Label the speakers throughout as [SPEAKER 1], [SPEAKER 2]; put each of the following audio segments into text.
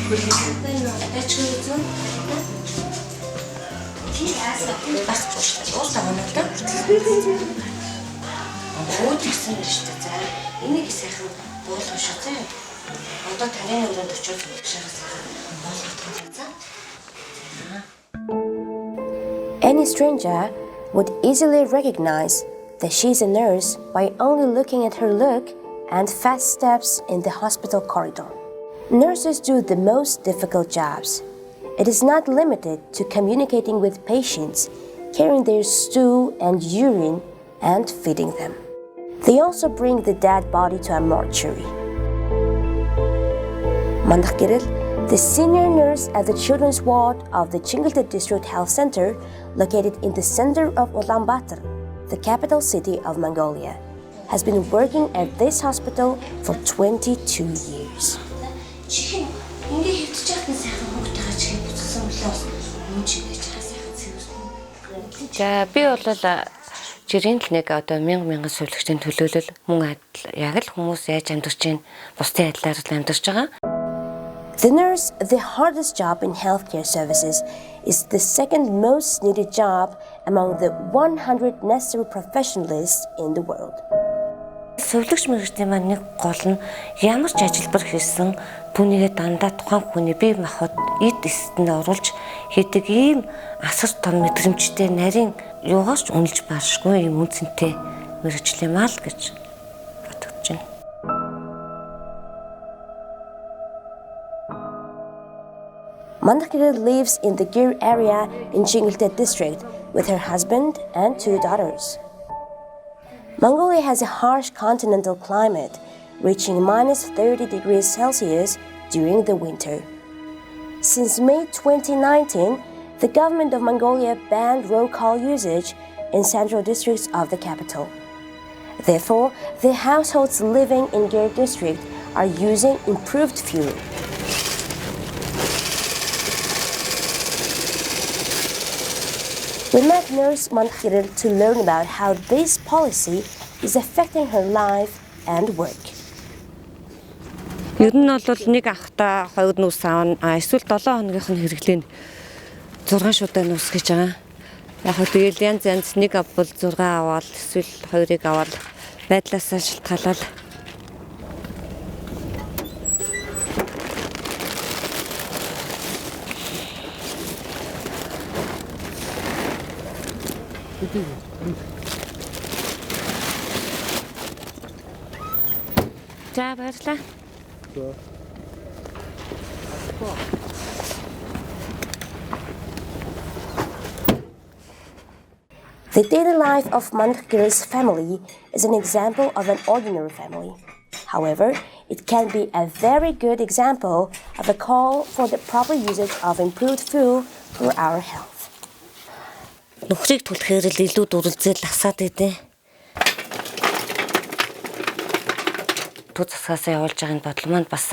[SPEAKER 1] Any stranger would easily recognize that she's a nurse by only looking at her look and fast steps in the hospital corridor. Nurses do the most difficult jobs. It is not limited to communicating with patients, carrying their stool and urine, and feeding them. They also bring the dead body to a mortuary. Mandах гэрэл, the senior nurse at the children's ward of the Chinguitel District Health Center, located in the center of Ulaanbaatar, the capital city of Mongolia, has been working at this hospital for 22 years.
[SPEAKER 2] За би бол жирийн л нэг одоо 1000 сувлагчдын төлөөлөл мөн яг л хүмүүс яаж амьдарч чинь бусдын адилаар л амьдарч байгаа.
[SPEAKER 1] The nurse, the hardest job in healthcare services, is the second most needed job among the 100 necessary professionalists in the world.
[SPEAKER 2] Сувлагч мэргэжлийн маань нэг гол нь ямар ч ажилбар хийсэн түүнийгээ дандаа тухайн хүний бие махбод эд эстэнд оруулж хийдэг ийм асар том мэдрэмжтэй нарийн юугаарч үнэлж баашгүй юм үнцэнтэй мэргэжил юм аа л гэж бодож байна.
[SPEAKER 1] Mandach Gэрэл lives in the Gir area in Chinguitel district with her husband and 2 daughters. Mongolia has a harsh continental climate, reaching minus 30 degrees Celsius during the winter. Since May 2019, the government of Mongolia banned roll call usage in central districts of the capital. Therefore, the households living in Gir district are using improved fuel. We met nurse Mandach Gэрэл to learn about how this policy is affecting her life and work.
[SPEAKER 2] Ер нь бол нэг ахта 2 нүс аавна эсвэл 7 хоногийнх нь хэрэглэн 6 шудаа нүс гэж байгаа. Яг л тэгэл янз нэг авбал 6 аваад эсвэл 2-ыг аваад байдлаасаа шалтгаалаад За баярлалаа.
[SPEAKER 1] The daily life of Mandach Gэрэл's family is an example of an ordinary family. However, it can be a very good example of a call for the proper usage of improved fuel for our health.
[SPEAKER 2] Нөхрийг түлхээр л илүү дүрлзэл асаад идэв. Төц засгаасаа явуулж байгааг бодол маань бас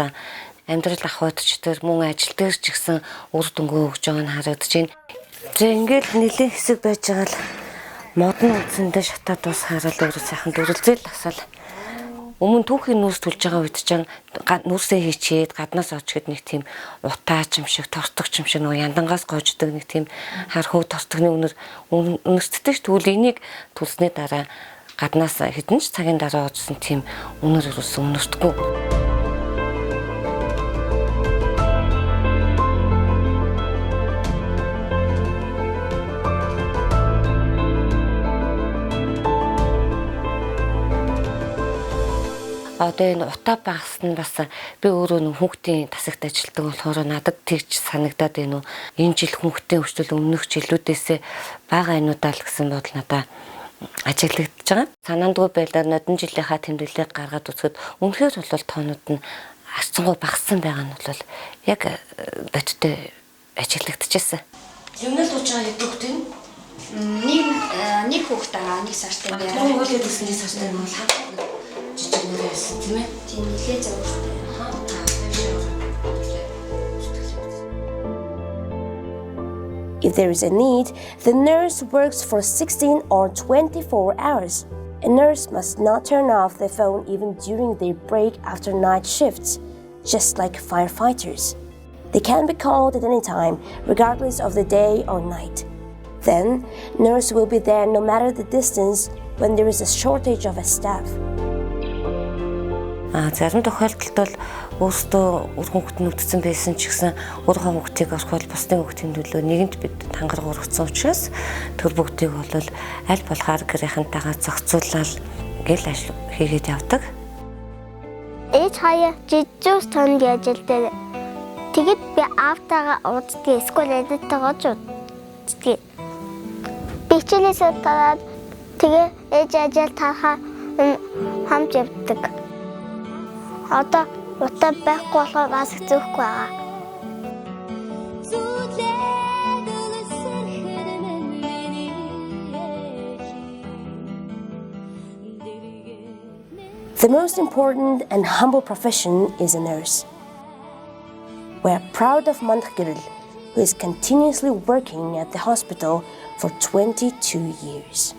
[SPEAKER 2] амьдрал ахуйдч төр мөн ажил дээр ч гэсэн үр дүнгүй өгж байгааг нь харагдаж байна. За ингээд нэлийн хэсэг байж байгаа л модон үндсэндээ шатаад бас хараад өөрөө сайхан дүрлзэл асаал. Өмнө түүхийн нүүрс түлж байгаа үед чинь нүүрсээ хийчихэд гаднаас очиод нэг тийм утаач юм шиг тортогч юм шиг нөгөө яндангаас гоождөг нэг тийм хар хөв тортогны үнэртдэг ш тэгвэл энийг түлснээ дараа гаднаас хэдэн ч цагийн дараа оожсэн тийм үнэр өрөөсөн үнэртгүү. Одоо энэ утаа багс нь бас би өөрөө нэг хүүхдийн тасагт ажилладаг болохоор надад тэгж санагдаад байна уу. Энэ жил хүүхдийн хөгжил өмнөх жилүүдээс бага айнуудаа л гэсэн бодол надад ажиглагдаж байгаа. Санаандгүй байлаар нодон жилийнхаа тэмдэглэлийг гаргаад үзэхэд үнэхээр бол тоонууд нь арцсангуй багассан байгаа нь бол яг бодтой ажиглагдчихсан. Юмнал дууж байгаа хэд хүүхэд вэ?
[SPEAKER 3] Нэг хүүхэд байгаа, нэг сартай байна.
[SPEAKER 2] Түрүү хөлөөд өснөний сартай нь бол хамт жижиг нэр байсан тийм ээ.
[SPEAKER 3] Тийм нэлээ зөөртэй.
[SPEAKER 1] If there is a need, the nurse works for 16 or 24 hours. A nurse must not turn off their phone even during their break after night shifts, just like firefighters. They can be called at any time, regardless of the day or night. Then, nurse will be there no matter the distance when there is a shortage of a staff.
[SPEAKER 2] Зарим тохиолдолд бол өөрсдөө үр хүүхэд нүдсэн байсан ч гэсэн өөрийнхөө хүүхдийг орхиол бусдын хүүхдийн төлөө нэгэнт бид хангарга өргөцсөн учраас төр бүгдийг бол аль болохоор гэрийнхэнтэйгээ зохицуулаад гэл ажил хийгээд явдаг.
[SPEAKER 4] Ээж хаяа жижигс тонд яжилдээ. Тэгэд би аавтайгаа ууддаг, эсвэл эдэдтэйгээ ууддаг. Бичнээсээ тараад тэгээ ээж ажил тарахаа хамт явдаг. Одоо утаа байхгүй болохоор бас хэцүүхгүй байгаа.
[SPEAKER 1] The most important and humble profession is a nurse. We are proud of Mandakiril, who is continuously working at the hospital for 22 years.